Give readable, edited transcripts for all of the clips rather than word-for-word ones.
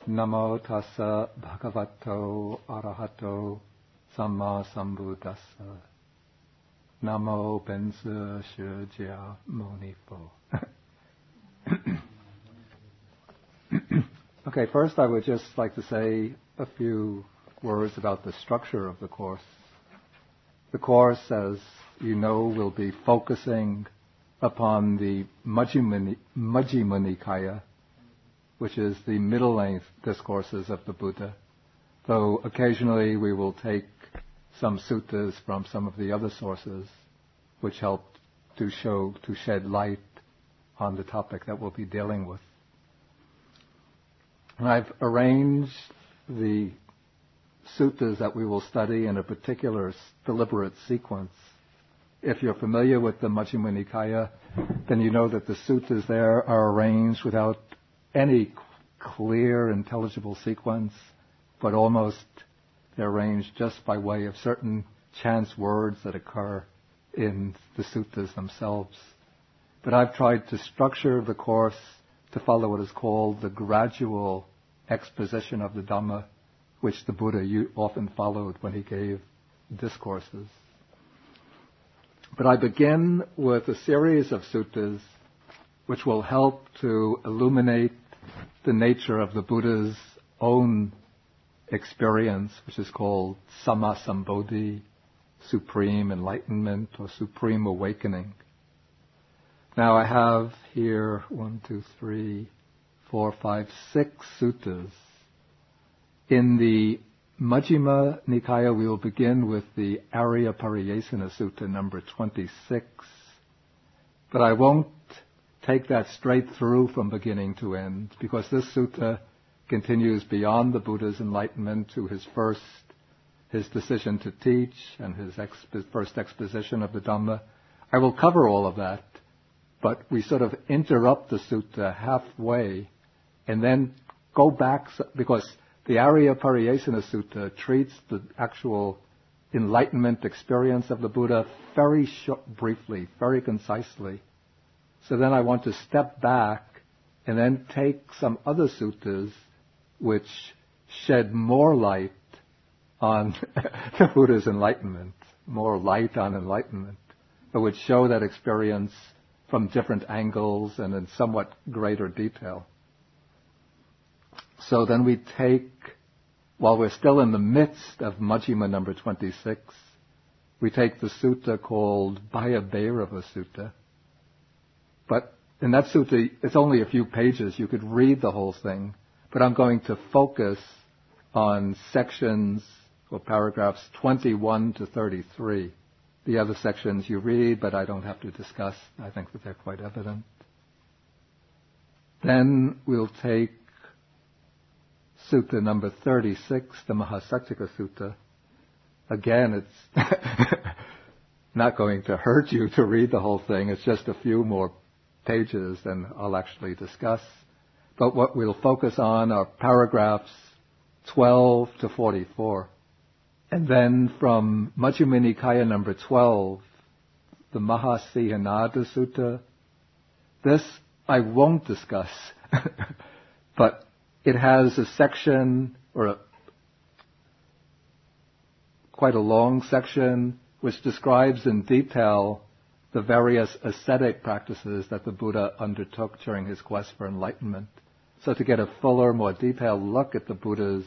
Namo tassa bhagavato arahato samma sambuddhassa. Namo benzi shijia monifo. Okay, first I would just like to say a few words about the structure of the Course. The Course, as you know, will be focusing upon the Majjhima Nikaya, which is the middle-length discourses of the Buddha, though occasionally we will take some suttas from some of the other sources which help to shed light on the topic that we'll be dealing with. And I've arranged the suttas that we will study in a particular deliberate sequence. If you're familiar with the Majjhima Nikaya, then you know that the suttas there are arranged without any clear, intelligible sequence, but almost they're arranged just by way of certain chance words that occur in the suttas themselves. But I've tried to structure the Course to follow what is called the gradual exposition of the Dhamma, which the Buddha often followed when he gave discourses. But I begin with a series of suttas which will help to illuminate the nature of the Buddha's own experience, which is called Samma Sambodhi, supreme enlightenment or supreme awakening. Now I have here 6 suttas. In the Majjhima Nikaya, we will begin with the Arya Pariyesana Sutta number 26, but I won't take that straight through from beginning to end, because this sutta continues beyond the Buddha's enlightenment to his decision to teach and his first exposition of the Dhamma. I will cover all of that, but we sort of interrupt the sutta halfway and then go back, because the Arya Pariyesana Sutta treats the actual enlightenment experience of the Buddha very briefly, very concisely. So then I want to step back and then take some other suttas which shed more light on the Buddha's enlightenment, more light on enlightenment, but which show that experience from different angles and in somewhat greater detail. So then we take, while we're still in the midst of Majjhima number 26, we take the sutta called Bhayabhairava Sutta. But in that sutta, it's only a few pages. You could read the whole thing. But I'm going to focus on sections or paragraphs 21 to 33. The other sections you read, but I don't have to discuss. I think that they're quite evident. Then we'll take Sutta number 36, the Mahasaktika Sutta. Again, it's not going to hurt you to read the whole thing. It's just a few more pages than I'll actually discuss. But what we'll focus on are paragraphs 12 to 44. And then from Majjhima Nikaya number 12, the Mahasihanada Sutta. This I won't discuss, but it has a section, or quite a long section, which describes in detail the various ascetic practices that the Buddha undertook during his quest for enlightenment. So to get a fuller, more detailed look at the Buddha's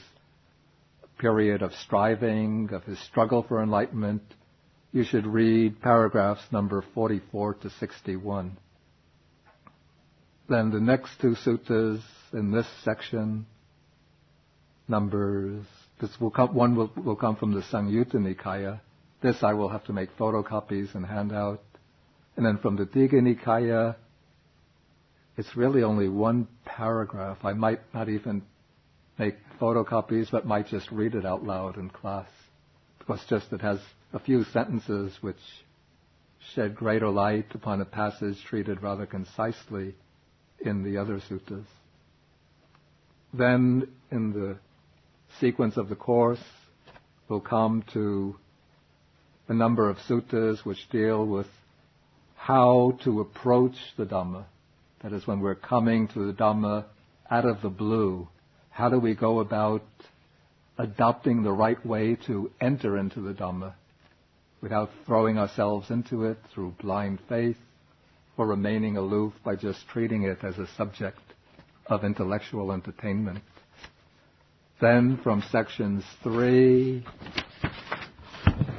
period of striving, of his struggle for enlightenment, you should read paragraphs number 44 to 61. Then the next 2 suttas in this section, one will come from the Samyutta Nikaya. This I will have to make photocopies and hand out. And then from the Digha Nikaya, it's really only one paragraph. I might not even make photocopies, but might just read it out loud in class, because just it has a few sentences which shed greater light upon a passage treated rather concisely in the other suttas. Then, in the sequence of the Course, we'll come to a number of suttas which deal with how to approach the Dhamma. That is, when we're coming to the Dhamma out of the blue, how do we go about adopting the right way to enter into the Dhamma without throwing ourselves into it through blind faith or remaining aloof by just treating it as a subject of intellectual entertainment. Then from sections 3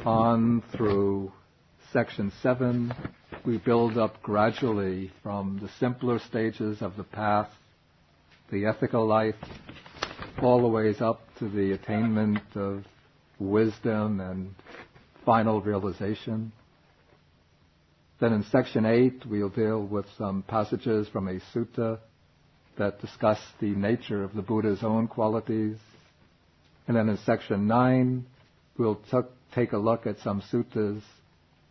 on through section 7, we build up gradually from the simpler stages of the path, the ethical life, all the ways up to the attainment of wisdom and final realization. Then in section 8, we'll deal with some passages from a sutta that discuss the nature of the Buddha's own qualities. And then in section 9, we'll take a look at some suttas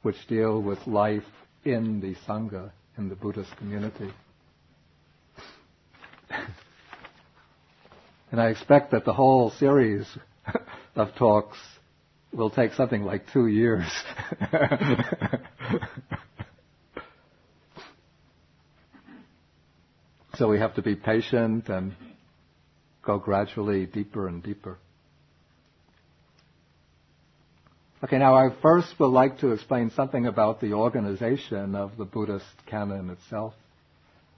which deal with life in the Sangha, in the Buddhist community. And I expect that the whole series of talks will take something like 2 years. So we have to be patient and go gradually deeper and deeper. Okay, now I first would like to explain something about the organization of the Buddhist canon itself.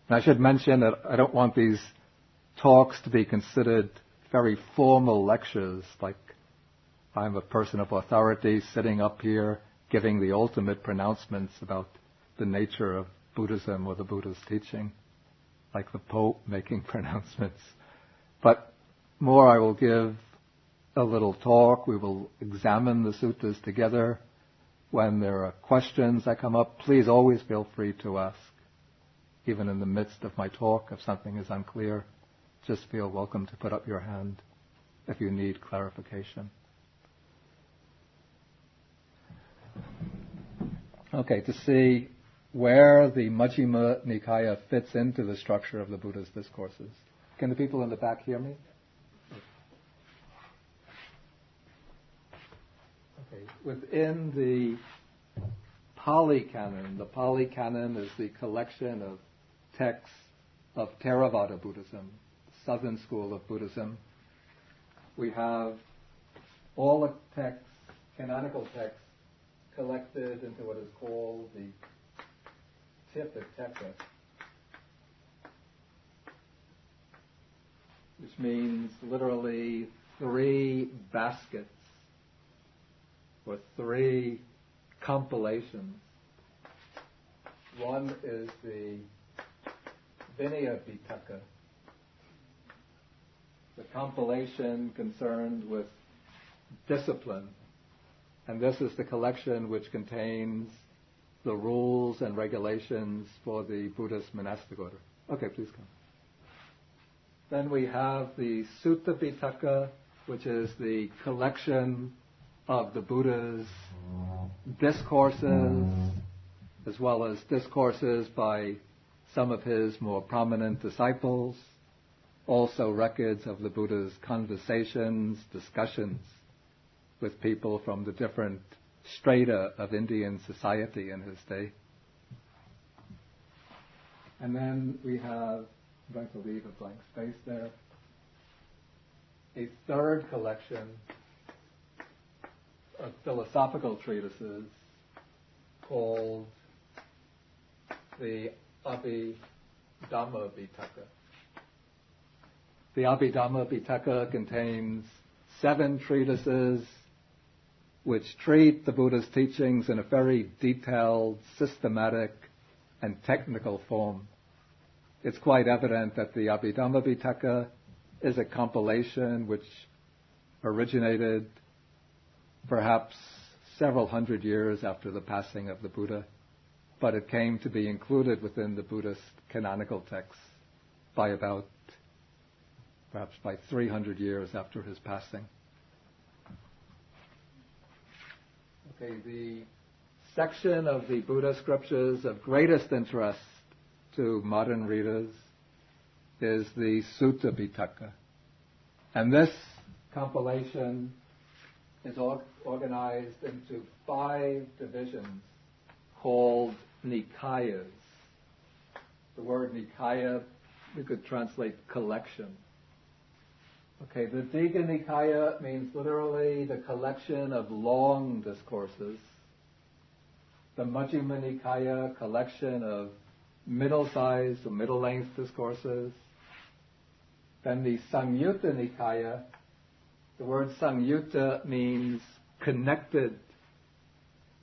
And I should mention that I don't want these talks to be considered very formal lectures, like I'm a person of authority sitting up here giving the ultimate pronouncements about the nature of Buddhism or the Buddha's teaching, like the Pope making pronouncements. But more, I will give a little talk. We will examine the suttas together. When there are questions that come up, please always feel free to ask. Even in the midst of my talk, if something is unclear, just feel welcome to put up your hand if you need clarification. Okay, to see where the Majjhima Nikaya fits into the structure of the Buddha's discourses. Can the people in the back hear me? Okay, within the Pali Canon is the collection of texts of Theravada Buddhism, Southern School of Buddhism. We have all the texts, canonical texts, collected into what is called the Tipitaka, which means literally 3 baskets or 3 compilations. One is the Vinaya Pitaka, the compilation concerned with discipline. And this is the collection which contains the rules and regulations for the Buddhist monastic order. Okay, please come. Then we have the Sutta Pitaka, which is the collection of the Buddha's discourses, as well as discourses by some of his more prominent disciples, also records of the Buddha's conversations, discussions with people from the different strata of Indian society in his day. And then we have, I'm going to leave a blank space there, a third collection of philosophical treatises called the Abhidhamma Pitaka. The Abhidhamma Pitaka contains 7 treatises which treat the Buddha's teachings in a very detailed, systematic, and technical form. It's quite evident that the Abhidhamma Pitaka is a compilation which originated perhaps several hundred years after the passing of the Buddha, but it came to be included within the Buddhist canonical texts by perhaps by 300 years after his passing. Okay, the section of the Buddha scriptures of greatest interest to modern readers is the Sutta Pitaka. And this compilation is organized into 5 divisions called Nikayas. The word Nikaya, we could translate collection. Okay, the Digha Nikaya means literally the collection of long discourses. The Majjhima Nikaya, collection of middle-sized or middle-length discourses. Then the Samyutta Nikaya, the word Samyutta means connected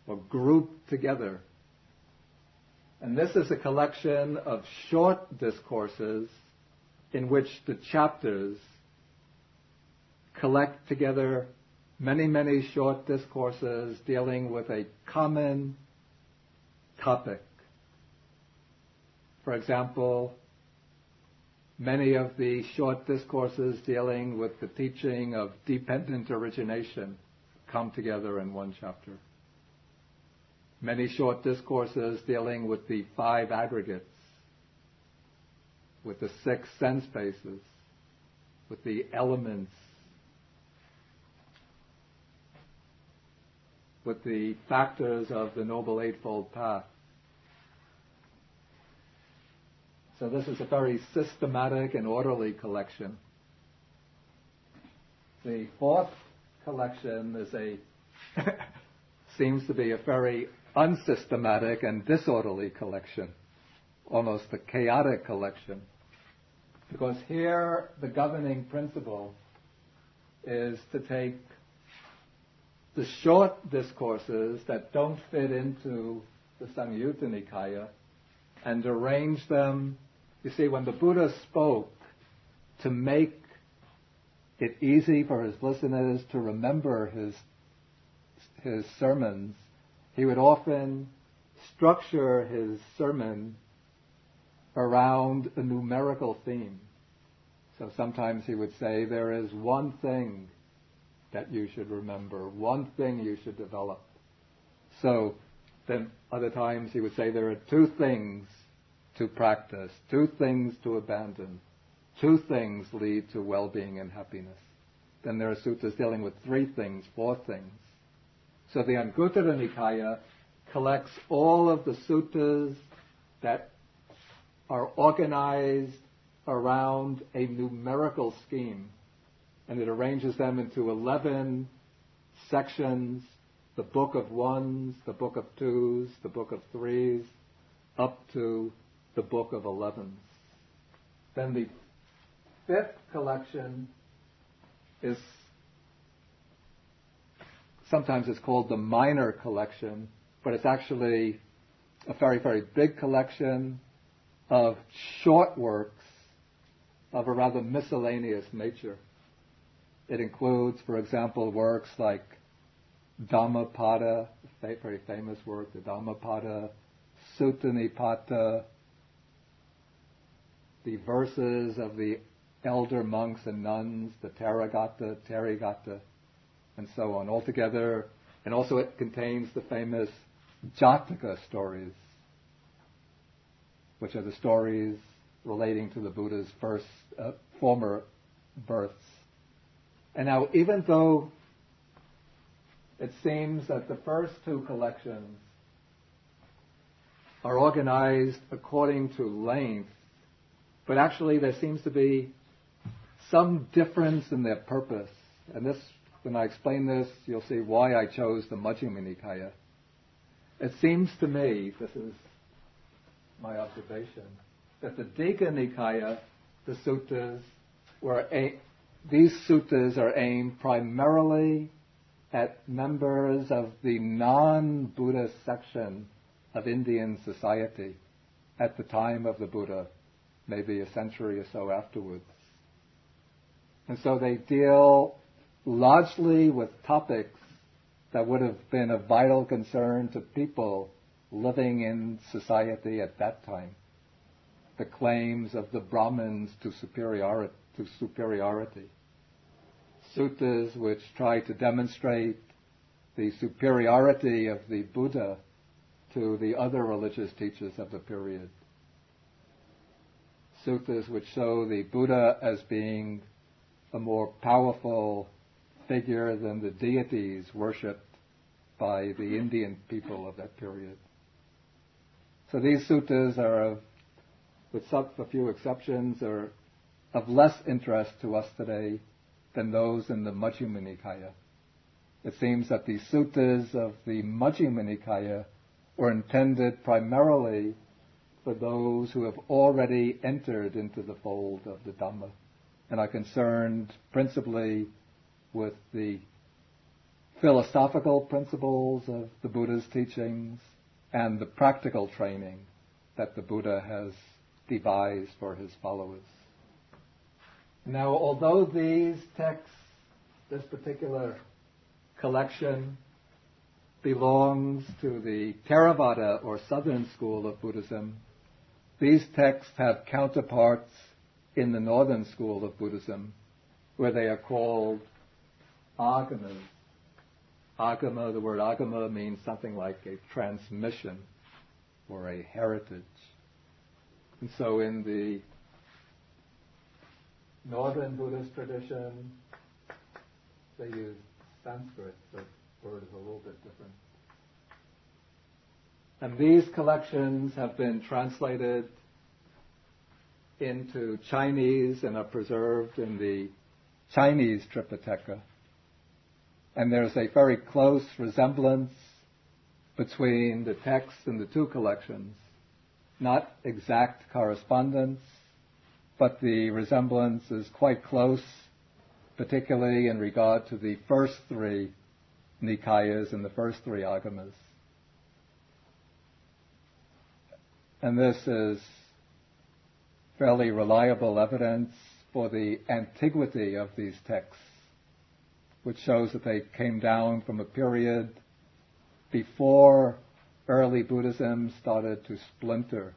or grouped together. And this is a collection of short discourses in which the chapters collect together many, many short discourses dealing with a common topic. For example, many of the short discourses dealing with the teaching of dependent origination come together in one chapter. Many short discourses dealing with the 5 aggregates, with the 6 sense bases, with the elements, with the factors of the Noble Eightfold Path. So this is a very systematic and orderly collection. The 4th collection is seems to be a very unsystematic and disorderly collection, almost a chaotic collection. Because here the governing principle is to take the short discourses that don't fit into the Samyutta Nikaya and arrange them. You see, when the Buddha spoke, to make it easy for his listeners to remember his sermons, he would often structure his sermon around a numerical theme. So sometimes he would say, there is one thing that you should remember, one thing you should develop. So then other times he would say, there are 2 things to practice, 2 things to abandon, 2 things lead to well-being and happiness. Then there are suttas dealing with 3 things, 4 things. So the Anguttara Nikaya collects all of the suttas that are organized around a numerical scheme, and it arranges them into 11 sections, the book of ones, the book of twos, the book of threes, up to the book of 11s. Then the 5th collection is, sometimes it's called the minor collection, but it's actually a very, very big collection of short works of a rather miscellaneous nature. It includes, for example, works like Dhammapada, a very famous work, the Dhammapada, Sutta Nipata, the verses of the elder monks and nuns, the Therigatha, Therigatha, and so on, altogether. And also it contains the famous Jataka stories, which are the stories relating to the Buddha's former births. And now, even though it seems that the first 2 collections are organized according to length, but actually there seems to be some difference in their purpose. And this, when I explain this, you'll see why I chose the Majjhima Nikaya. It seems to me, this is my observation, that the Digha Nikaya, the suttas, these suttas are aimed primarily at members of the non-Buddhist section of Indian society at the time of the Buddha, maybe a century or so afterwards. And so they deal largely with topics that would have been of vital concern to people living in society at that time. The claims of the Brahmins to superiority. Suttas which try to demonstrate the superiority of the Buddha to the other religious teachers of the period. Suttas which show the Buddha as being a more powerful figure than the deities worshipped by the Indian people of that period. So these suttas are, with a few exceptions, are of less interest to us today than those in the Majjhima Nikaya. It seems that the suttas of the Majjhima Nikaya were intended primarily for those who have already entered into the fold of the Dhamma and are concerned principally with the philosophical principles of the Buddha's teachings and the practical training that the Buddha has devised for his followers. Now, although these texts, this particular collection, belongs to the Theravada or Southern school of Buddhism, these texts have counterparts in the Northern school of Buddhism, where they are called agamas. Agama, the word agama means something like a transmission or a heritage. And so in the Northern Buddhist tradition, they use Sanskrit. The word is a little bit different. And these collections have been translated into Chinese and are preserved in the Chinese Tripitaka. And there's a very close resemblance between the text in the two collections. Not exact correspondence, but the resemblance is quite close, particularly in regard to the first three Nikayas and the first three Agamas. And this is fairly reliable evidence for the antiquity of these texts, which shows that they came down from a period before early Buddhism started to splinter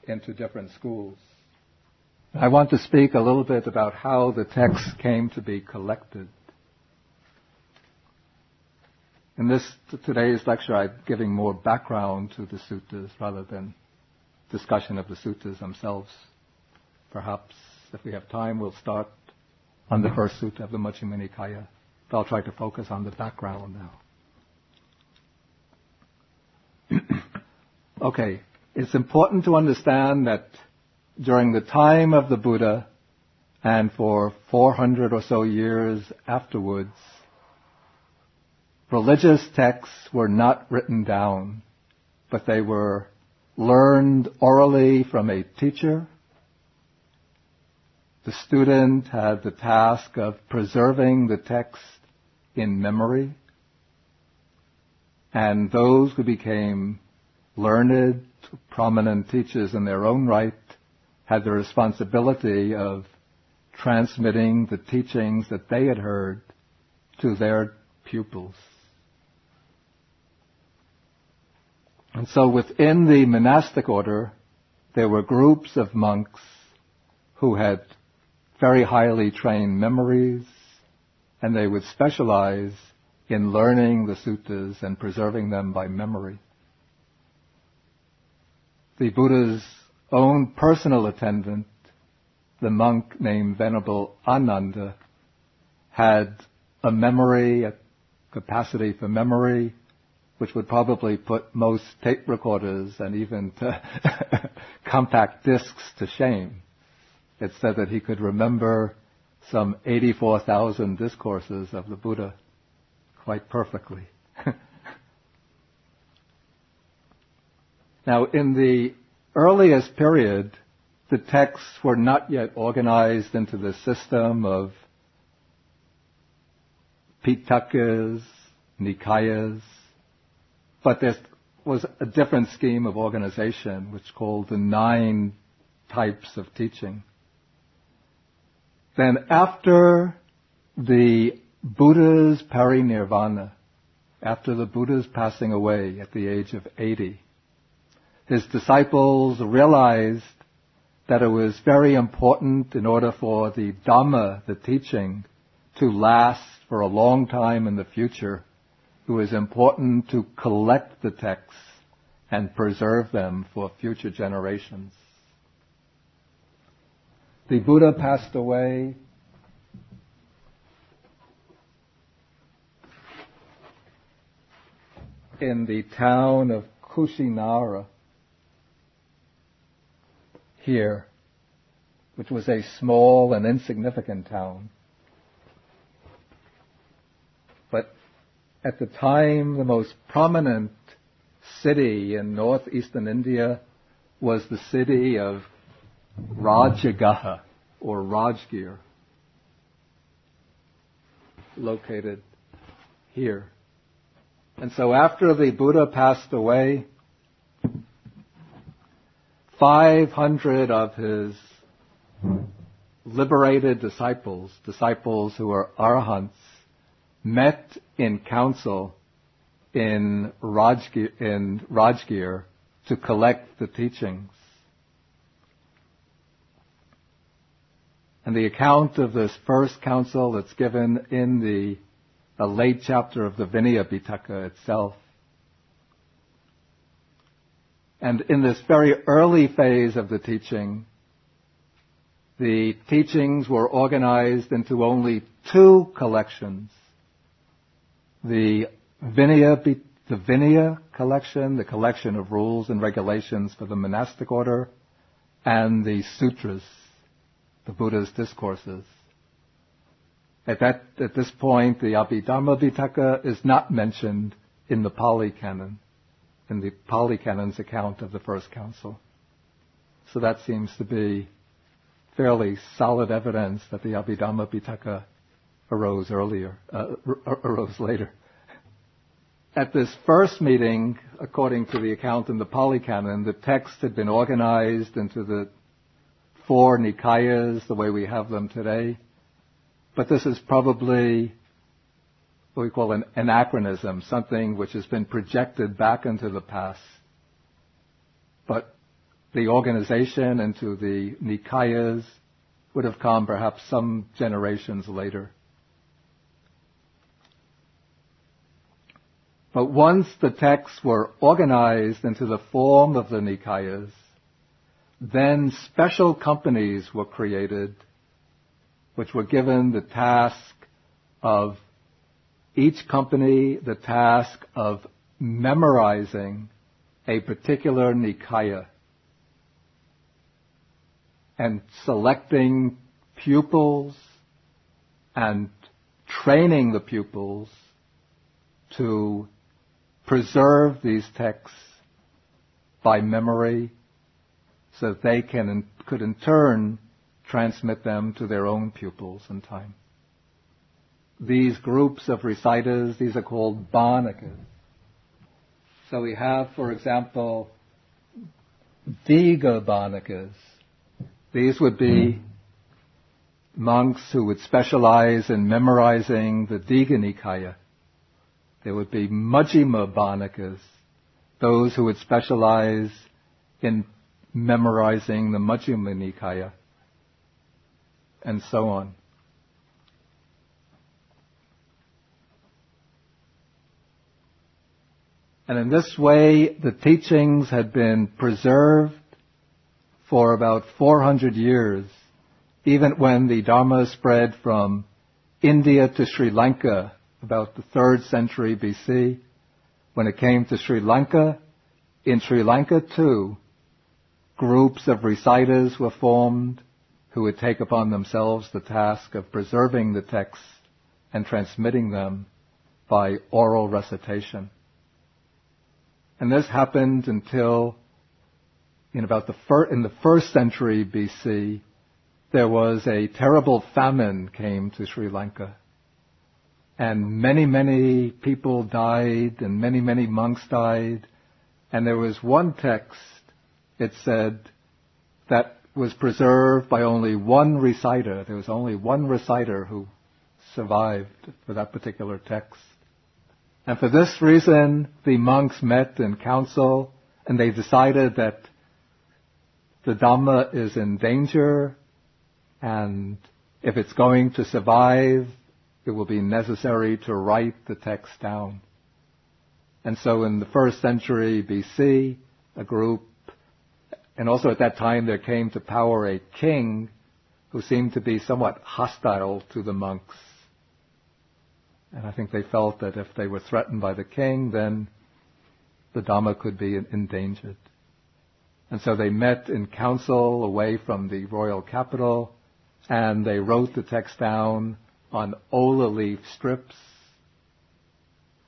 into different schools. I want to speak a little bit about how the texts came to be collected. In today's lecture, I'm giving more background to the suttas rather than discussion of the suttas themselves. Perhaps, if we have time, we'll start on the first sutta of the Majjhima Nikaya. But I'll try to focus on the background now. Okay, it's important to understand that during the time of the Buddha and for 400 or so years afterwards, religious texts were not written down, but they were learned orally from a teacher. The student had the task of preserving the text in memory, and those who became learned, prominent teachers in their own right had the responsibility of transmitting the teachings that they had heard to their pupils. And so within the monastic order, there were groups of monks who had very highly trained memories, and they would specialize in learning the suttas and preserving them by memory. The Buddha's own personal attendant, the monk named Venerable Ananda, had a memory, a capacity for memory, which would probably put most tape recorders and even compact discs to shame. It said that he could remember some 84,000 discourses of the Buddha quite perfectly. Now, in the earliest period, the texts were not yet organized into the system of Pitakas, Nikayas, but there was a different scheme of organization, which called the 9 types of teaching. Then after the Buddha's parinirvana, after the Buddha's passing away at the age of 80, his disciples realized that it was very important in order for the Dhamma, the teaching, to last for a long time in the future. It was important to collect the texts and preserve them for future generations. The Buddha passed away in the town of Kushinara here, which was a small and insignificant town. But at the time, the most prominent city in northeastern India was the city of Rajagaha, or Rajgir, located here. And so after the Buddha passed away, 500 of his liberated disciples who were arahants, met in council in Rajgir to collect the teachings. And the account of this first council that's given in a late chapter of the Vinaya Pitaka itself. And in this very early phase of the teachings were organized into only two collections. The Vinaya collection, the collection of rules and regulations for the monastic order, and the sutras, the Buddha's discourses. At this point, the Abhidharma Pitaka is not mentioned in the Pali Canon, in the Pali Canon's account of the first council. So that seems to be fairly solid evidence that the Abhidharma Pitaka arose later. At this first meeting, according to the account in the Pali Canon, the text had been organized into the 4 Nikayas, the way we have them today. But this is probably what we call an anachronism, something which has been projected back into the past. But the organization into the Nikayas would have come perhaps some generations later. But once the texts were organized into the form of the Nikayas, then special companies were created which were given the task of each company, the task of memorizing a particular Nikaya and selecting pupils and training the pupils to preserve these texts by memory so that they could in turn transmit them to their own pupils in time. These groups of reciters, these are called Bhanakas. So we have, for example, Diga Bhanakas. These would be monks who would specialize in memorizing the Diga Nikaya. There would be Majjhima Bhanakas, those who would specialize in memorizing the Majjhima Nikaya, and so on. And in this way, the teachings had been preserved for about 400 years, even when the Dharma spread from India to Sri Lanka, about the 3rd century BC. When it came to Sri Lanka, in Sri Lanka too, groups of reciters were formed who would take upon themselves the task of preserving the texts and transmitting them by oral recitation. And this happened until in the 1st century BC, there was a terrible famine came to Sri Lanka. And many, many people died, and many, many monks died. And there was one text, it said, that was preserved by only one reciter. There was only one reciter who survived for that particular text. And for this reason, the monks met in council, and they decided that the Dhamma is in danger, and if it's going to survive, it will be necessary to write the text down. And so in the 1st century BC, a group, and also at that time there came to power a king who seemed to be somewhat hostile to the monks. And I think they felt that if they were threatened by the king, then the Dhamma could be endangered. And so they met in council away from the royal capital, and they wrote the text down on ola leaf strips,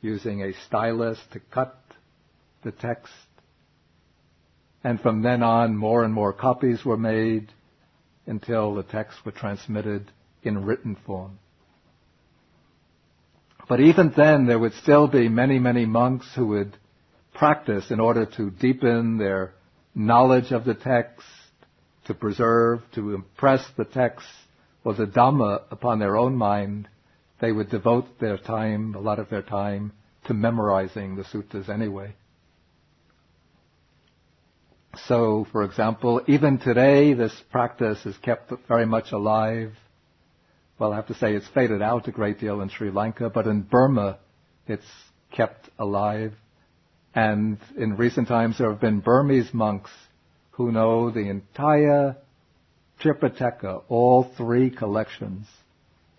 using a stylus to cut the text. And from then on, more and more copies were made until the texts were transmitted in written form. But even then, there would still be many, many monks who would practice in order to deepen their knowledge of the text, to preserve, to impress the text or the Dhamma upon their own mind. They would devote their time, a lot of their time, to memorizing the suttas anyway. So, for example, even today, this practice is kept very much alive. Well, I have to say it's faded out a great deal in Sri Lanka, but in Burma, it's kept alive. And in recent times, there have been Burmese monks who know the entire Tripitaka, all three collections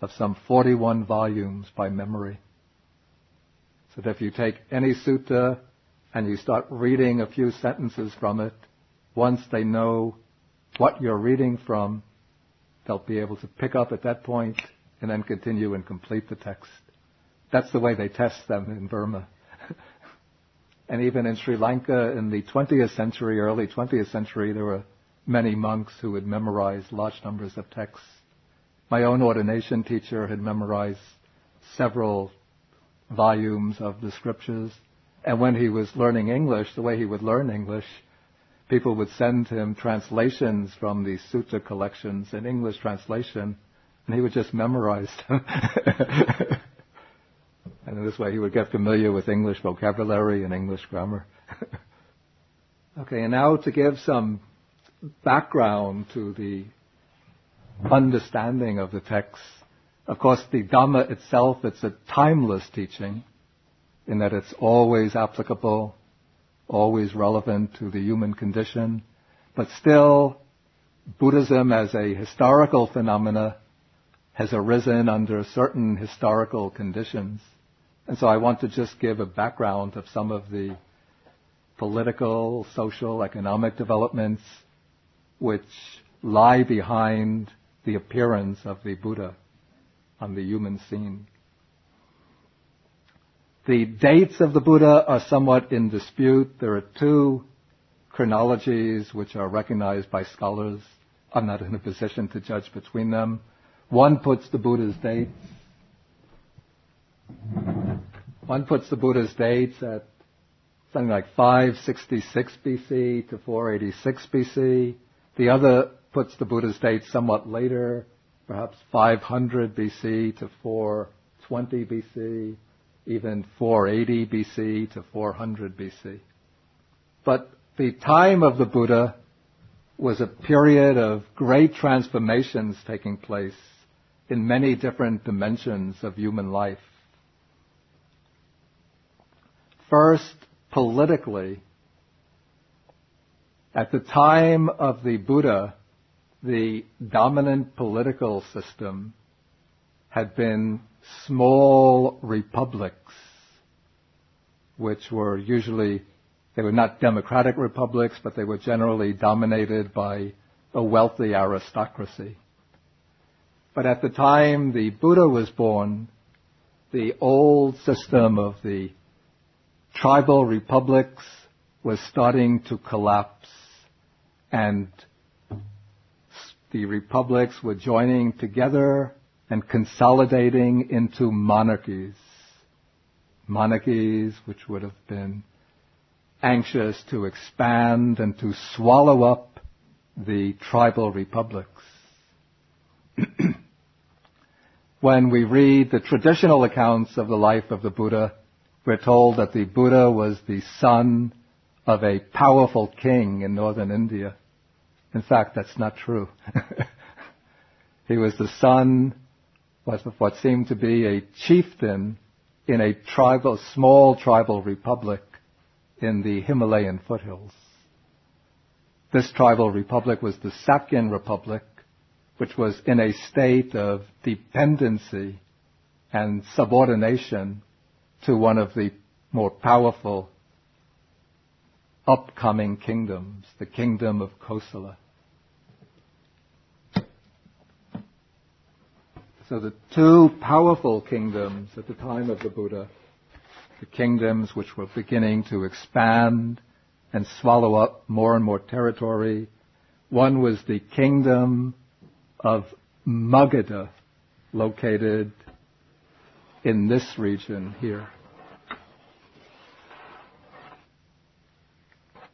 of some 41 volumes by memory. So that if you take any sutta and you start reading a few sentences from it, once they know what you're reading from, they'll be able to pick up at that point and then continue and complete the text. That's the way they test them in Burma. And even in Sri Lanka in the 20th century, early 20th century, there were many monks who had memorized large numbers of texts. My own ordination teacher had memorized several volumes of the scriptures. And when he was learning English, the way he would learn English, people would send him translations from the sutta collections in English translation, and he would just memorize them. And in this way he would get familiar with English vocabulary and English grammar. Okay, and now to give some background to the understanding of the text. Of course, the Dhamma itself, it's a timeless teaching in that it's always applicable, always relevant to the human condition. But still, Buddhism as a historical phenomena has arisen under certain historical conditions. And so I want to just give a background of some of the political, social, economic developments which lie behind the appearance of the Buddha on the human scene. The dates of the Buddha are somewhat in dispute. There are two chronologies which are recognized by scholars. I'm not in a position to judge between them. One puts the Buddha's dates at something like 566 BC to 486 BC. The other puts the Buddha's dates somewhat later, perhaps 500 BC to 420 BC, even 480 BC to 400 BC. But the time of the Buddha was a period of great transformations taking place in many different dimensions of human life. First, politically, at the time of the Buddha, the dominant political system had been small republics, which were usually, they were not democratic republics, but they were generally dominated by a wealthy aristocracy. But at the time the Buddha was born, the old system of the tribal republics was starting to collapse, and the republics were joining together and consolidating into monarchies. Monarchies which would have been anxious to expand and to swallow up the tribal republics. When we read the traditional accounts of the life of the Buddha, we're told that the Buddha was the son of a powerful king in northern India. In fact, that's not true. He was the son of what seemed to be a chieftain in a small tribal republic in the Himalayan foothills. This tribal republic was the Sakyan Republic, which was in a state of dependency and subordination to one of the more powerful upcoming kingdoms, the kingdom of Kosala. So the two powerful kingdoms at the time of the Buddha the kingdoms which were beginning to expand and swallow up more and more territory. One was the kingdom of Magadha, located in this region here.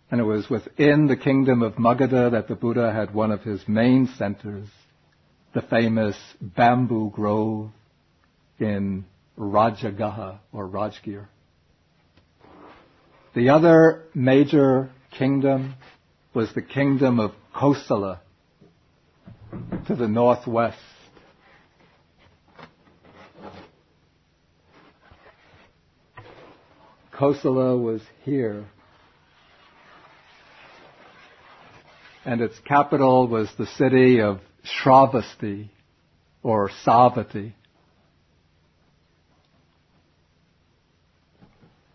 And it was within the kingdom of Magadha that the Buddha had one of his main centers, the famous bamboo grove in Rajagaha or Rajgir. The other major kingdom was the kingdom of Kosala to the northwest. Kosala was here, and its capital was the city of Shravasti or Savatthi.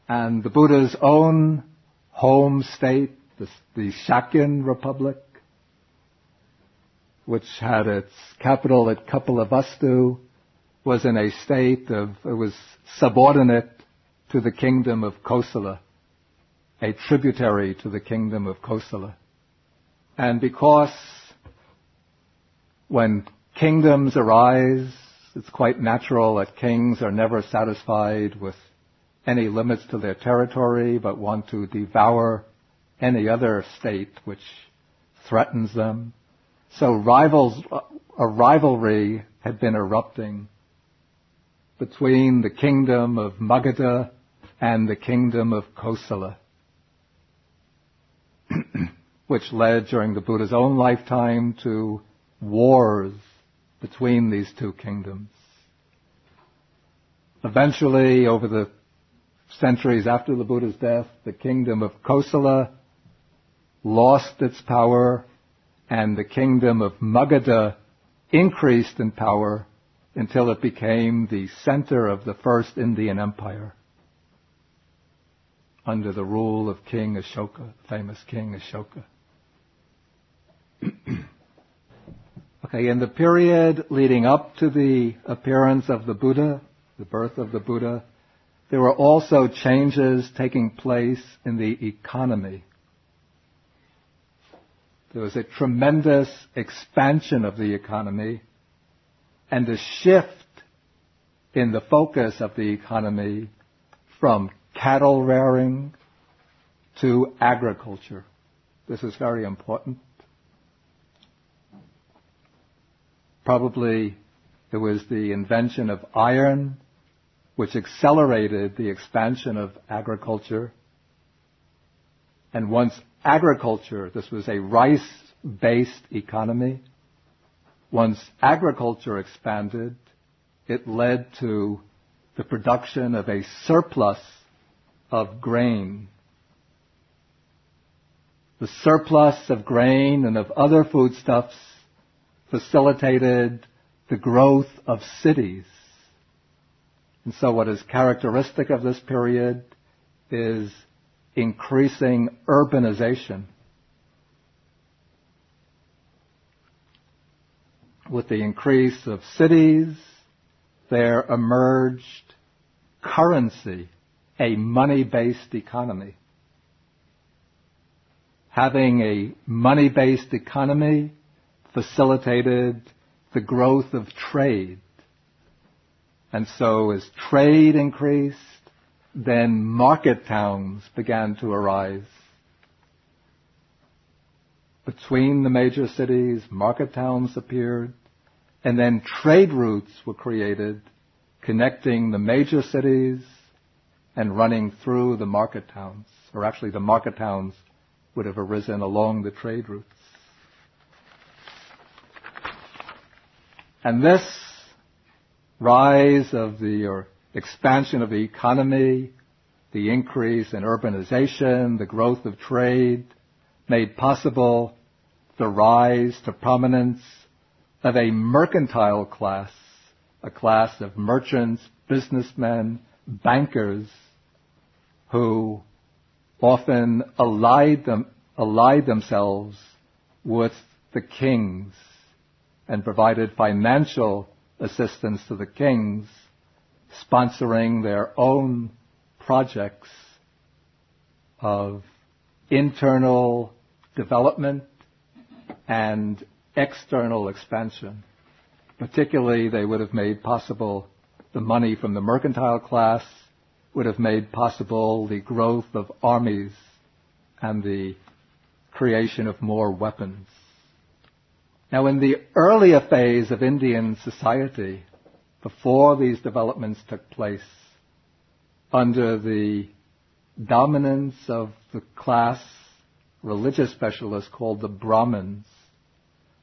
And the Buddha's own home state, the Shakyan Republic, which had its capital at Kapilavastu, was in a state of, it was subordinate to the kingdom of Kosala, a tributary to the kingdom of Kosala. And because when kingdoms arise, it's quite natural that kings are never satisfied with any limits to their territory, but want to devour any other state which threatens them. So a rivalry had been erupting between the kingdom of Magadha and the kingdom of Kosala, which led during the Buddha's own lifetime to wars between these two kingdoms. Eventually, over the centuries after the Buddha's death, the kingdom of Kosala lost its power, and the kingdom of Magadha increased in power until it became the center of the first Indian Empire under the rule of King Ashoka, famous King Ashoka. Okay, in the period leading up to the appearance of the Buddha, the birth of the Buddha, there were also changes taking place in the economy. There was a tremendous expansion of the economy and a shift in the focus of the economy from cattle rearing to agriculture. This is very important. Probably it was the invention of iron which accelerated the expansion of agriculture. And once agriculture, this was a rice-based economy, once agriculture expanded, it led to the production of a surplus of grain. The surplus of grain and of other foodstuffs facilitated the growth of cities. And so what is characteristic of this period is increasing urbanization. With the increase of cities, there emerged currency, a money-based economy. Having a money-based economy facilitated the growth of trade. And so as trade increased, then market towns began to arise. Between the major cities, market towns appeared, and then trade routes were created, connecting the major cities and running through the market towns. Or actually, the market towns would have arisen along the trade routes. And this rise of or expansion of the economy, the increase in urbanization, the growth of trade, made possible the rise to prominence of a mercantile class, a class of merchants, businessmen, bankers, who often allied themselves with the kings and provided financial assistance to the kings, sponsoring their own projects of internal development and external expansion. Particularly, they would have made possible the money from the mercantile class, would have made possible the growth of armies and the creation of more weapons. Now, in the earlier phase of Indian society, before these developments took place, under the dominance of the class religious specialists called the Brahmins,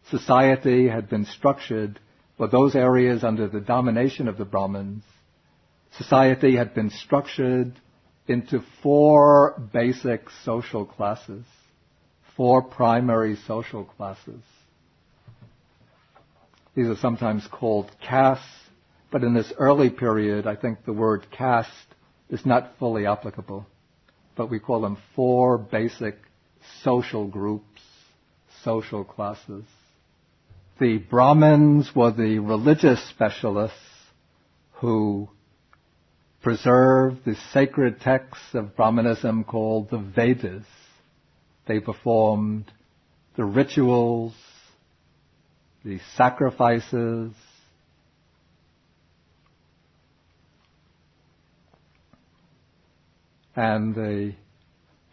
society had been structured, for those areas under the domination of the Brahmins, society had been structured into 4 basic social classes, 4 primary social classes. These are sometimes called castes, but in this early period, I think the word caste is not fully applicable. But we call them 4 basic social groups, social classes. The Brahmins were the religious specialists who preserved the sacred texts of Brahmanism called the Vedas. They performed the rituals, the sacrifices, and they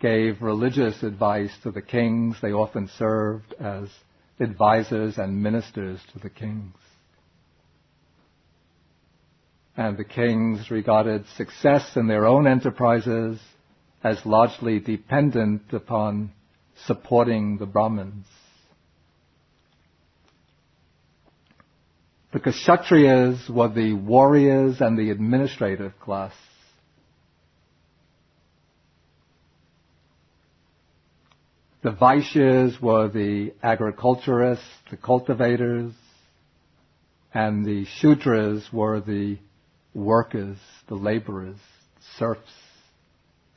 gave religious advice to the kings. They often served as advisors and ministers to the kings. And the kings regarded success in their own enterprises as largely dependent upon supporting the Brahmins. The Kshatriyas were the warriors and the administrative class. The Vaishyas were the agriculturists, the cultivators, and the Shudras were the workers, the laborers, serfs,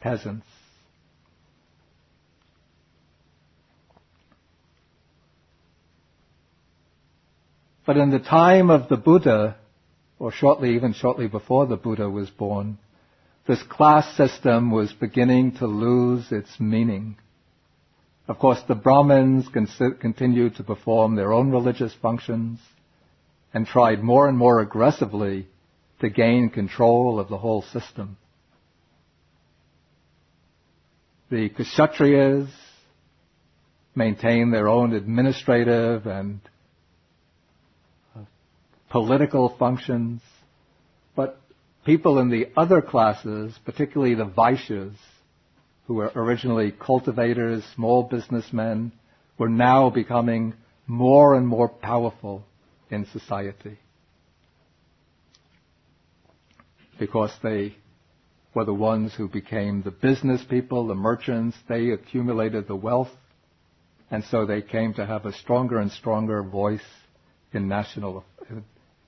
peasants. But in the time of the Buddha, or even shortly before the Buddha was born, this class system was beginning to lose its meaning. Of course, the Brahmins continued to perform their own religious functions and tried more and more aggressively to gain control of the whole system. The Kshatriyas maintained their own administrative and political functions, but people in the other classes, particularly the Vaishyas, who were originally cultivators, small businessmen, were now becoming more and more powerful in society. Because they were the ones who became the business people, the merchants, they accumulated the wealth, and so they came to have a stronger and stronger voice in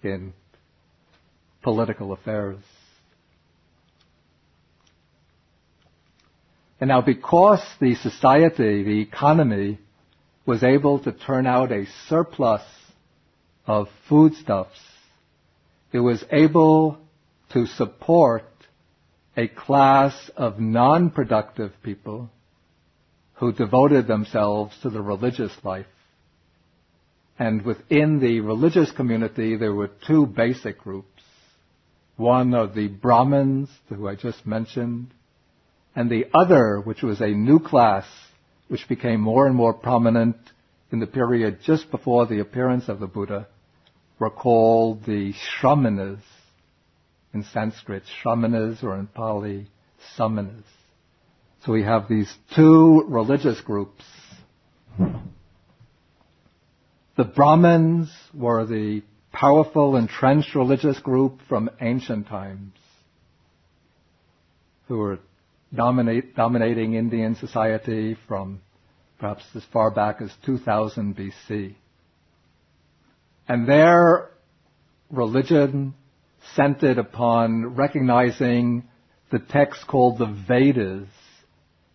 in political affairs. And now because the society, the economy, was able to turn out a surplus of foodstuffs, it was able to support a class of non-productive people who devoted themselves to the religious life. And within the religious community, there were 2 basic groups. One are the Brahmins, who I just mentioned, and the other, which was a new class, which became more and more prominent in the period just before the appearance of the Buddha, were called the Shramanas. In Sanskrit, Shramanas, or in Pali, Samanas. So we have these 2 religious groups. The Brahmins were the powerful, entrenched religious group from ancient times, who were dominating Indian society from perhaps as far back as 2000 BC. And their religion centered upon recognizing the text called the Vedas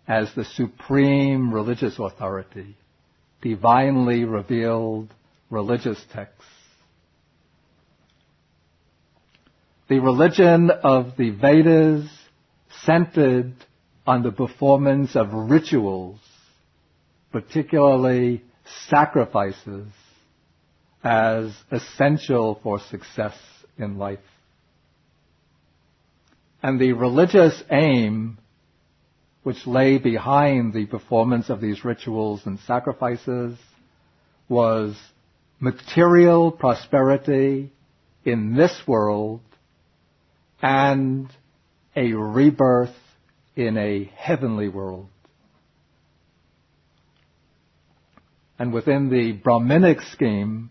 as the supreme religious authority, divinely revealed religious texts. The religion of the Vedas centered on the performance of rituals, particularly sacrifices, as essential for success in life. And the religious aim which lay behind the performance of these rituals and sacrifices was material prosperity in this world and a rebirth in a heavenly world. And within the Brahminic scheme,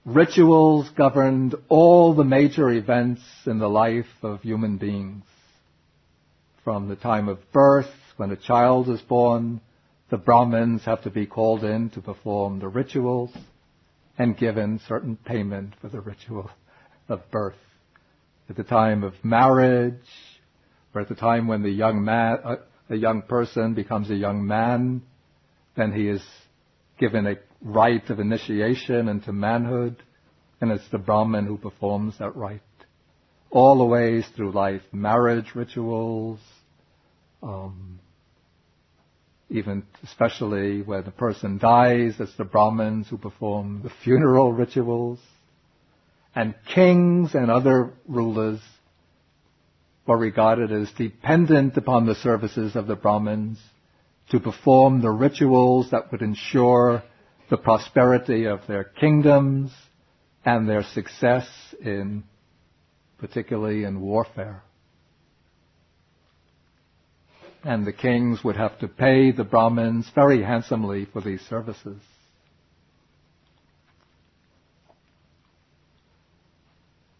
rituals governed all the major events in the life of human beings. From the time of birth, when a child is born, the Brahmins have to be called in to perform the rituals and given certain payment for the ritual of birth. At the time of marriage, or at the time when the young person becomes a young man, then he is given a rite of initiation into manhood, and it's the Brahmin who performs that rite. All the ways through life, marriage rituals, even especially when the person dies, it's the Brahmins who perform the funeral rituals. And kings and other rulers were regarded as dependent upon the services of the Brahmins to perform the rituals that would ensure the prosperity of their kingdoms and their success particularly in warfare. And the kings would have to pay the Brahmins very handsomely for these services.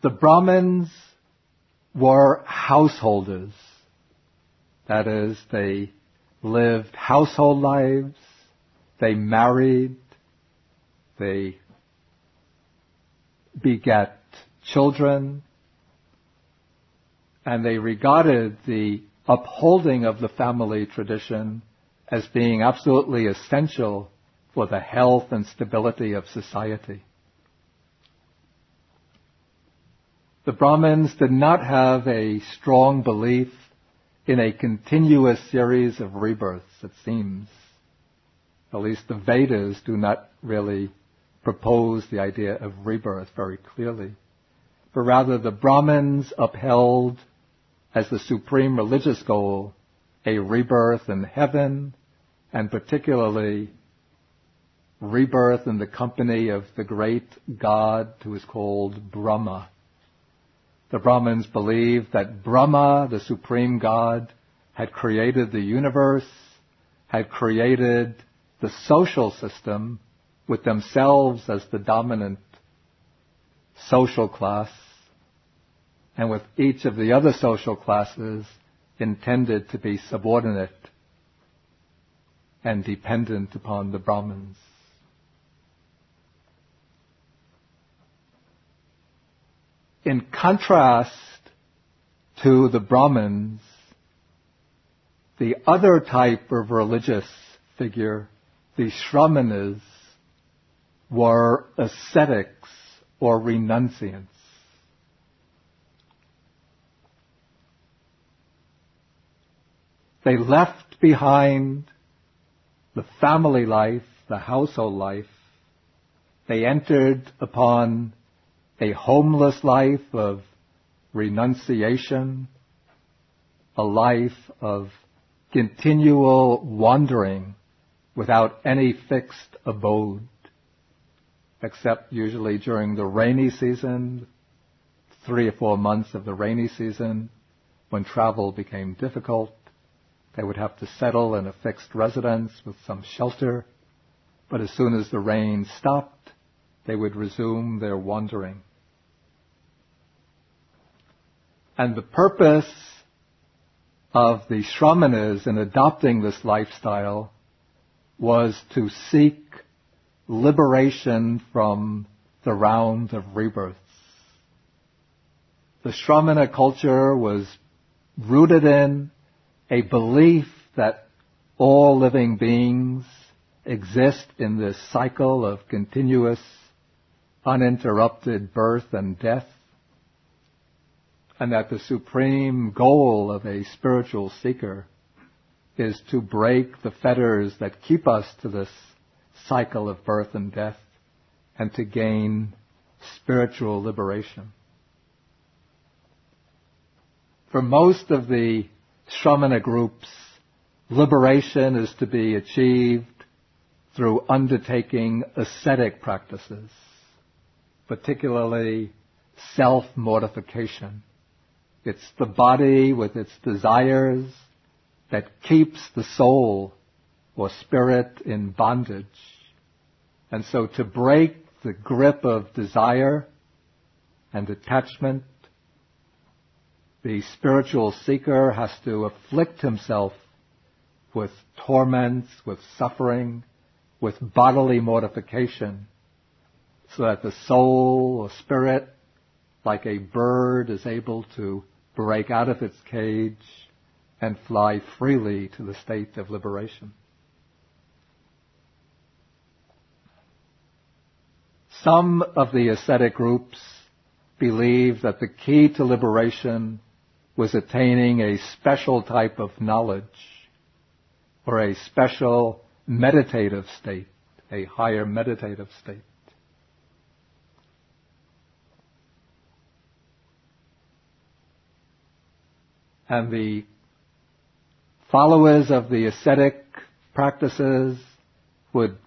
The Brahmins were householders. That is, they lived household lives, they married, they begat children, and they regarded the upholding of the family tradition as being absolutely essential for the health and stability of society. The Brahmins did not have a strong belief in a continuous series of rebirths, it seems. At least the Vedas do not really propose the idea of rebirth very clearly. But rather the Brahmins upheld as the supreme religious goal a rebirth in heaven, and particularly rebirth in the company of the great God who is called Brahma. The Brahmins believed that Brahma, the supreme God, had created the universe, had created the social system with themselves as the dominant social class, and with each of the other social classes intended to be subordinate and dependent upon the Brahmins. In contrast to the Brahmins, the other type of religious figure, the Shramanas, were ascetics or renunciants. They left behind the family life, the household life. They entered upon a homeless life of renunciation, a life of continual wandering without any fixed abode, except usually during the rainy season, 3 or 4 months of the rainy season, when travel became difficult. They would have to settle in a fixed residence with some shelter, but as soon as the rain stopped, they would resume their wandering. And the purpose of the Shramanas in adopting this lifestyle was to seek liberation from the round of rebirths. The Shramana culture was rooted in a belief that all living beings exist in this cycle of continuous, uninterrupted birth and death. and that the supreme goal of a spiritual seeker is to break the fetters that keep us to this cycle of birth and death and to gain spiritual liberation. For most of the Shramana groups, liberation is to be achieved through undertaking ascetic practices, particularly self-mortification. It's the body with its desires that keeps the soul or spirit in bondage. And so to break the grip of desire and attachment, the spiritual seeker has to afflict himself with torments, with suffering, with bodily mortification, so that the soul or spirit, like a bird, is able to break out of its cage and fly freely to the state of liberation. Some of the ascetic groups believe that the key to liberation was attaining a special type of knowledge or a special meditative state, a higher meditative state. And the followers of the ascetic practices would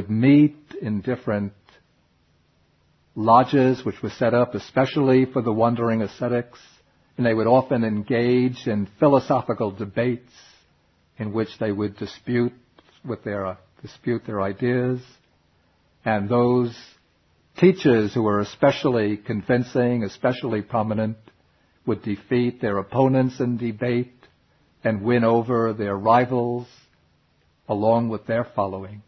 meet in different lodges which were set up especially for the wandering ascetics, and they would often engage in philosophical debates in which they would dispute their ideas, and those teachers who were especially convincing, especially prominent, would defeat their opponents in debate and win over their rivals along with their following.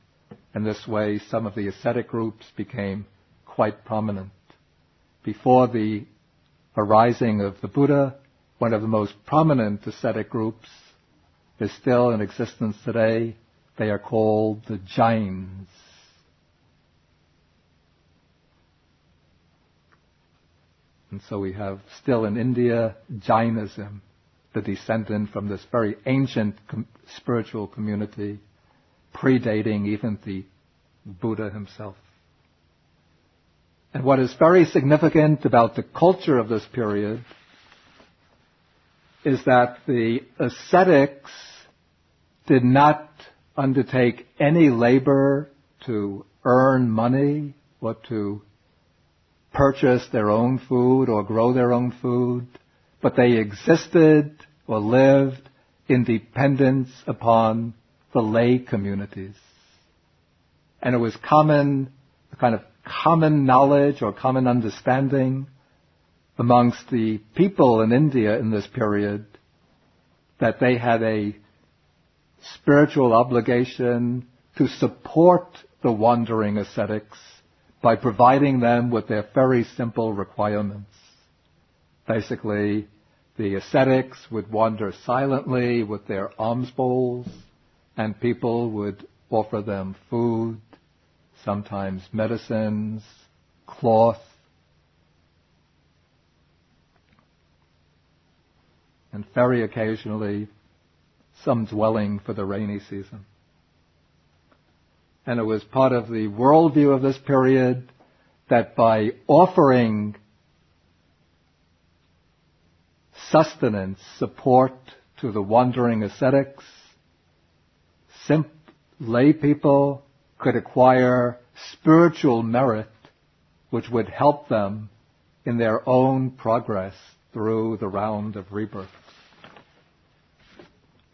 And this way, some of the ascetic groups became quite prominent. Before the arising of the Buddha, one of the most prominent ascetic groups is still in existence today. They are called the Jains. And so we have still in India Jainism, the descendant from this very ancient spiritual community, predating even the Buddha himself. And what is very significant about the culture of this period is that the ascetics did not undertake any labor to earn money or to purchase their own food or grow their own food, but they existed or lived in dependence upon the lay communities. And it was common knowledge or common understanding amongst the people in India in this period that they had a spiritual obligation to support the wandering ascetics by providing them with their very simple requirements. Basically, the ascetics would wander silently with their alms bowls, and people would offer them food, sometimes medicines, cloth, and very occasionally some dwelling for the rainy season. And it was part of the worldview of this period that by offering sustenance, support to the wandering ascetics, lay people could acquire spiritual merit which would help them in their own progress through the round of rebirth.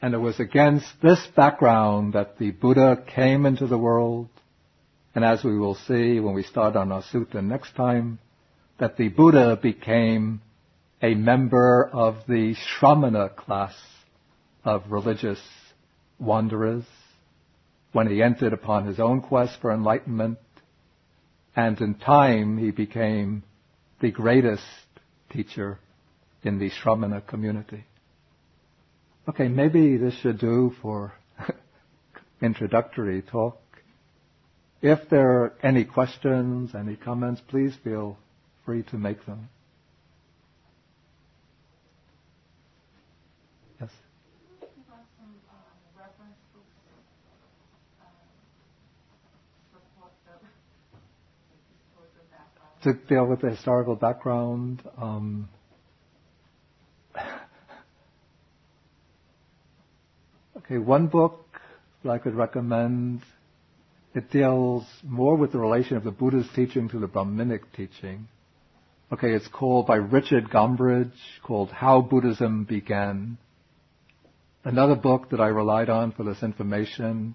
And it was against this background that the Buddha came into the world, and as we will see when we start on our sutta next time, that the Buddha became a member of the Shramana class of religious wanderers when he entered upon his own quest for enlightenment, and in time he became the greatest teacher in the Shramana community. Okay, maybe this should do for introductory talk. If there are any questions, any comments, please feel free to make them. Yes. Give us some reference books support the historical background. To deal with the historical background, okay, one book that I could recommend, it deals more with the relation of the Buddha's teaching to the Brahminic teaching. Okay, it's called by Richard Gombrich, called How Buddhism Began. Another book that I relied on for this information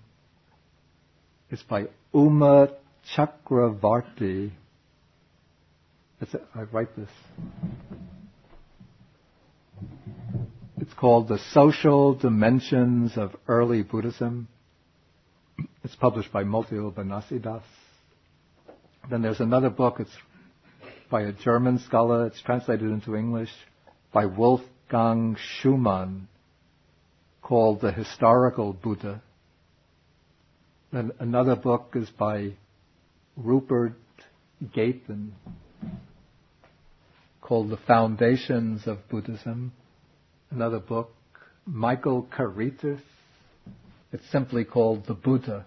is by Uma Chakravarti. I write this. It's called The Social Dimensions of Early Buddhism. It's published by Multiul Banasidas. Then there's another book, it's by a German scholar, it's translated into English, by Wolfgang Schumann, called The Historical Buddha. Then another book is by Rupert Gaten, called The Foundations of Buddhism. Another book, Michael Caritas. It's simply called The Buddha.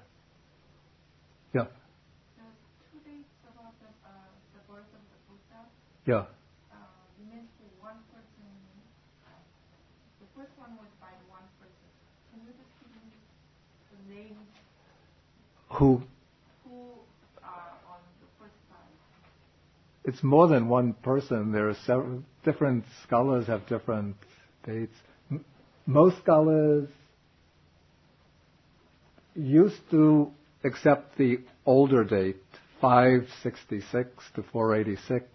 Yeah. There's two dates about the birth of the Buddha. Yeah. You mentioned one person. The first one was by one person. Can you just give me the names? Who Are on the first side? It's more than one person. There are several different scholars have different dates. Most scholars used to accept the older date, 566 to 486,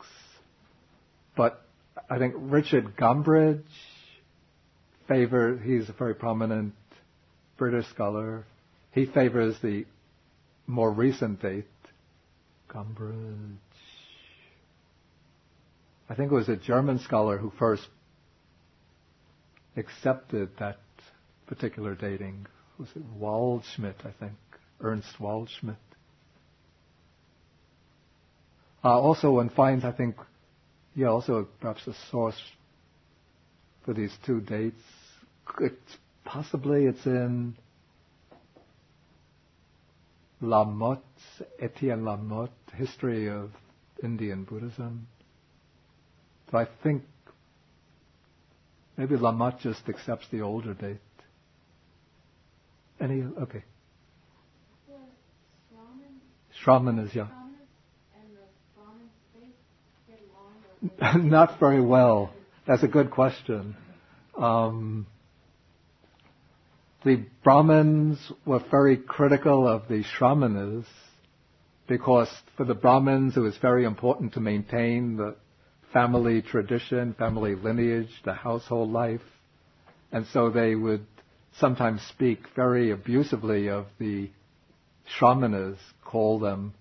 but I think Richard Gombrich he's a very prominent British scholar, he favors the more recent date, Gombrich. I think it was a German scholar who first accepted that particular dating. Was it Waldschmidt, I think? Ernst Waldschmidt. Also one finds, I think, also perhaps a source for these two dates. Possibly it's in Lamotte, Etienne Lamotte, History of Indian Buddhism. So I think maybe Lamotte just accepts the older date. Okay. Shraman is, yeah. And the Brahmins, they get along? Not very well. That's a good question. The Brahmins were very critical of the Shramanas because for the Brahmins it was very important to maintain the family tradition, family lineage, the household life. And so they would sometimes speak very abusively of the Shramanas, call them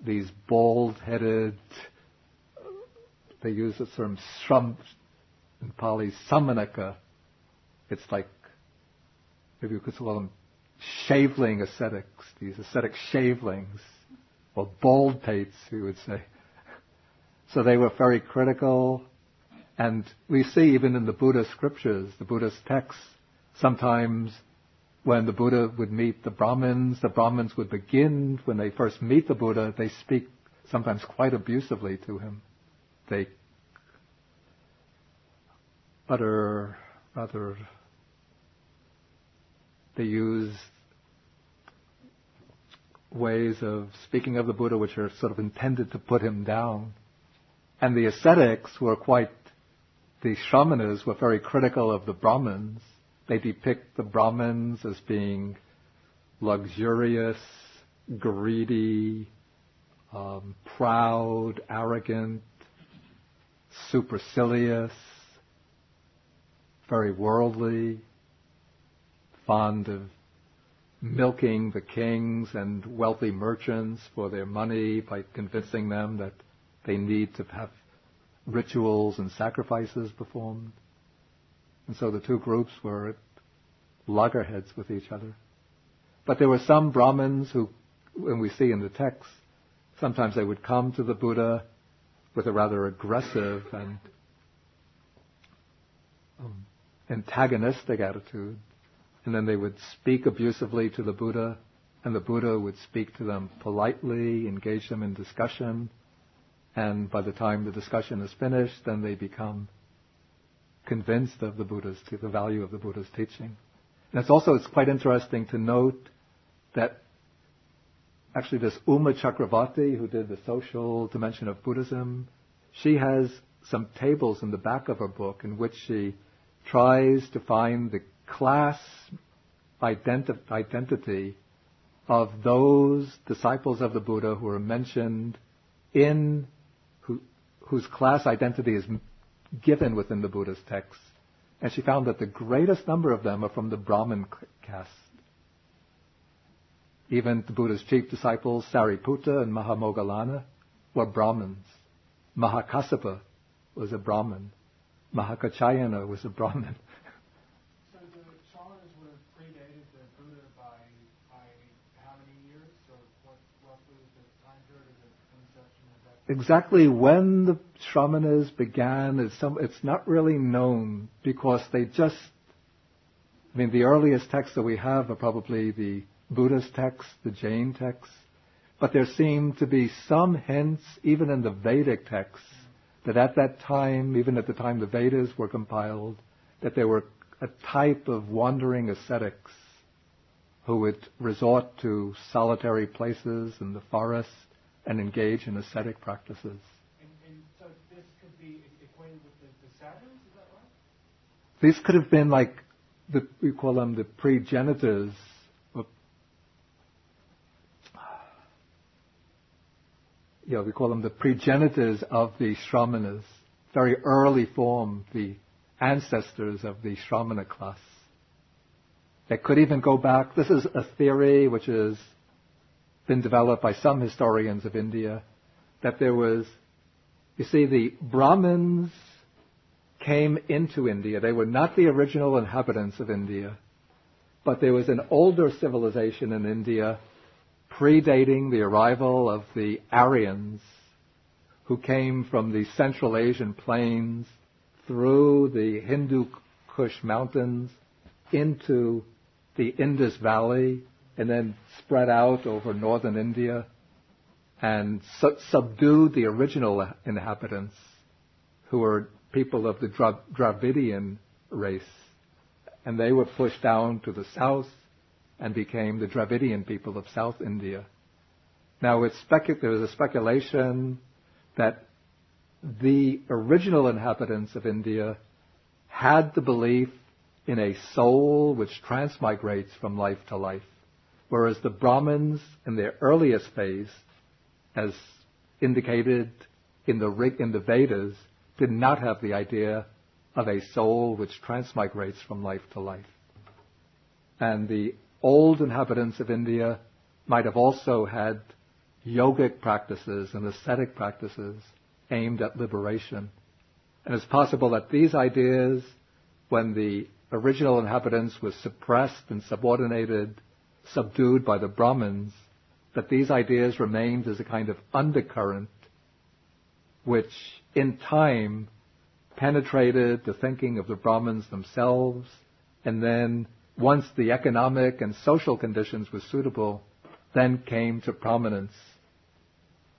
these bald-headed, they use the term shram in Pali, samanika. It's like, maybe you could call them shaveling ascetics, these ascetic shavelings, or bald-pates, we would say. So they were very critical, and we see even in the Buddhist scriptures, the Buddhist texts, sometimes when the Buddha would meet the Brahmins would begin, when they first meet the Buddha, they speak sometimes quite abusively to him. They they use ways of speaking of the Buddha which are sort of intended to put him down. And the ascetics the Shramanas were very critical of the Brahmins. They depict the Brahmins as being luxurious, greedy, proud, arrogant, supercilious, very worldly, fond of milking the kings and wealthy merchants for their money by convincing them that they need to have rituals and sacrifices performed. And so the two groups were at loggerheads with each other. But there were some Brahmins who, when we see in the text, sometimes they would come to the Buddha with a rather aggressive and antagonistic attitude, and then they would speak abusively to the Buddha, and the Buddha would speak to them politely, engage them in discussion, and by the time the discussion is finished, then they become convinced of the value of the Buddha's teaching. And it's quite interesting to note that actually this Uma Chakravarti, who did the social dimension of Buddhism, she has some tables in the back of her book in which she tries to find the class identity of those disciples of the Buddha who are mentioned whose class identity is given within the Buddha's text. And she found that the greatest number of them are from the Brahmin caste. Even the Buddha's chief disciples, Sariputta and Mahamoggallana, were Brahmins. Mahakassapa was a Brahmin. Mahakachayana was a Brahmin. So the shamans would have predated the Buddha by how many years? Or what roughly is the time period of the conception of that? Exactly when the Shamanas began, it's not really known, because the earliest texts that we have are probably the Buddhist texts, the Jain texts, but there seem to be some hints, even in the Vedic texts, that at that time, even at the time the Vedas were compiled, that there were a type of wandering ascetics who would resort to solitary places in the forest and engage in ascetic practices. And so this could be equated with the Satyrs, is that right? These could have been like, we call them the progenitors. We call them the progenitors of the Shramanas, very early form, the ancestors of the Shramana class. They could even go back, this is a theory which has been developed by some historians of India, that there was, the Brahmins came into India. They were not the original inhabitants of India, but there was an older civilization in India predating the arrival of the Aryans, who came from the Central Asian plains through the Hindu Kush mountains into the Indus Valley and then spread out over northern India and subdued the original inhabitants, who were people of the Dravidian race. And they were pushed down to the south and became the Dravidian people of South India. Now, there was a speculation that the original inhabitants of India had the belief in a soul which transmigrates from life to life, whereas the Brahmins in their earliest phase, as indicated in the Vedas, did not have the idea of a soul which transmigrates from life to life. And the old inhabitants of India might have also had yogic practices and ascetic practices aimed at liberation. And it's possible that these ideas, when the original inhabitants were suppressed and subdued by the Brahmins, that these ideas remained as a kind of undercurrent which in time penetrated the thinking of the Brahmins themselves, and then once the economic and social conditions were suitable, then came to prominence,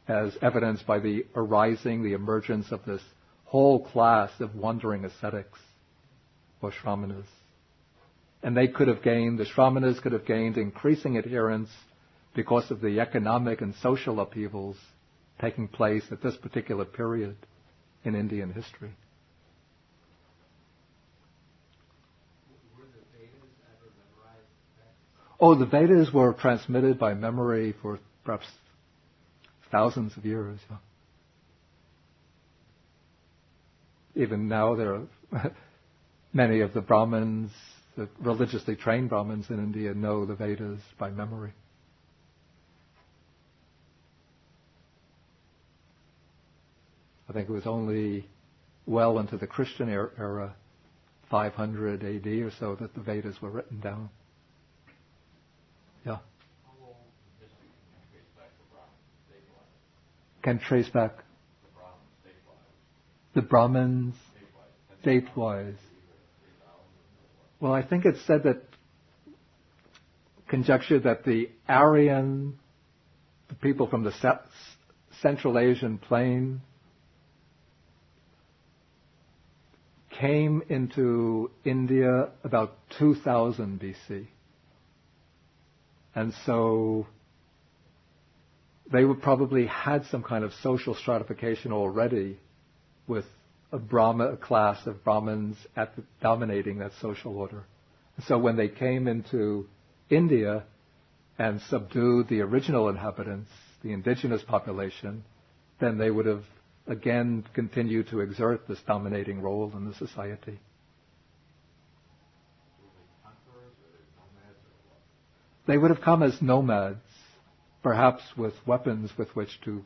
as evidenced by the emergence of this whole class of wandering ascetics, or Shramanas. And the Shramanas could have gained increasing adherents because of the economic and social upheavals taking place at this particular period in Indian history. The Vedas were transmitted by memory for perhaps thousands of years. Even now, there are many of the Brahmins, the religiously trained Brahmins in India, know the Vedas by memory. I think it was only well into the Christian era, 500 AD or so, that the Vedas were written down. Yeah. Can trace back the Brahmins date-wise. Well, I think it's said that, conjectured that the Aryan, the people from the Central Asian plain, came into India about 2000 BC. And so they would probably had some kind of social stratification already, with a class of Brahmins dominating that social order. And so when they came into India and subdued the original inhabitants, the indigenous population, then they would have again continued to exert this dominating role in the society. They would have come as nomads, perhaps with weapons with which to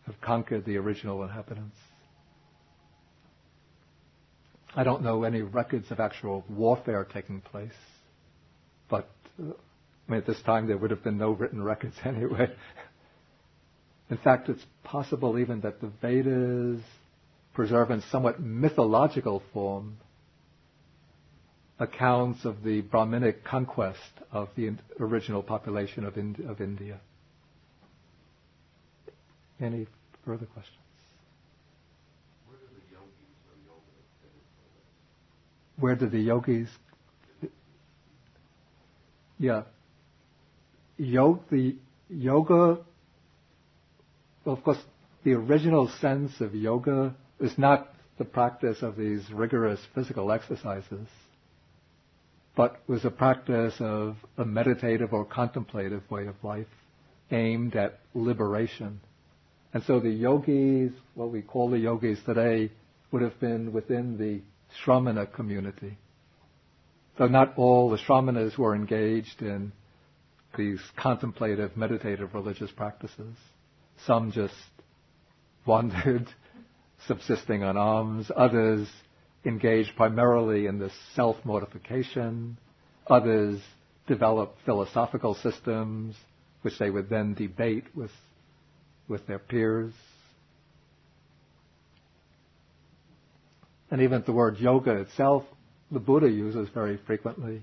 have conquered the original inhabitants. I don't know any records of actual warfare taking place, but at this time there would have been no written records anyway. In fact, it's possible even that the Vedas preserve in somewhat mythological form accounts of the Brahminic conquest of the original population of India. Any further questions? Where did the yogis? Yeah. The yoga. Well, of course, the original sense of yoga is not the practice of these rigorous physical exercises, but was a practice of a meditative or contemplative way of life aimed at liberation. And so the yogis, what we call the yogis today, would have been within the Shramana community. So not all the Shramanas were engaged in these contemplative, meditative religious practices. Some just wandered, subsisting on alms. Others engaged primarily in this self-mortification. Others developed philosophical systems, which they would then debate with their peers. And even the word yoga itself, the Buddha uses very frequently,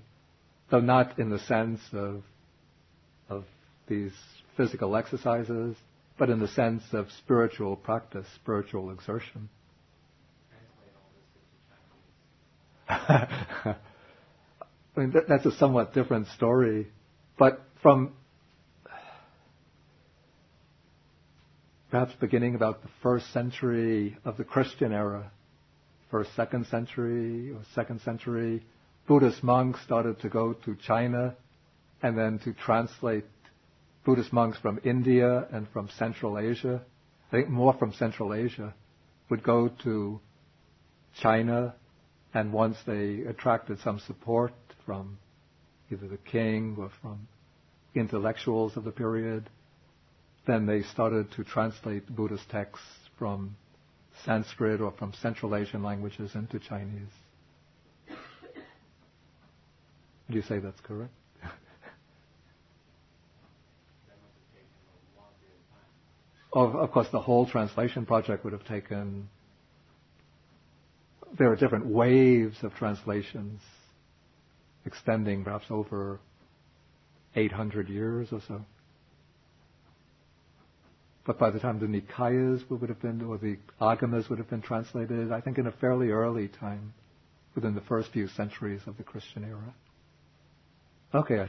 though not in the sense of these physical exercises, but in the sense of spiritual practice, spiritual exertion. I mean, that's a somewhat different story. But from perhaps beginning about the 1st century of the Christian era, 1st, 2nd century, or 2nd century, Buddhist monks started to go to China and then to translate Buddhist monks from India and from Central Asia, I think more from Central Asia, would go to China, and once they attracted some support from either the king or from intellectuals of the period, then they started to translate Buddhist texts from Sanskrit or from Central Asian languages into Chinese. Would you say that's correct? Of course, the whole translation project would have taken... There are different waves of translations extending perhaps over 800 years or so. But by the time the Nikayas would have been, or the Agamas would have been translated, I think in a fairly early time, within the first few centuries of the Christian era. Okay,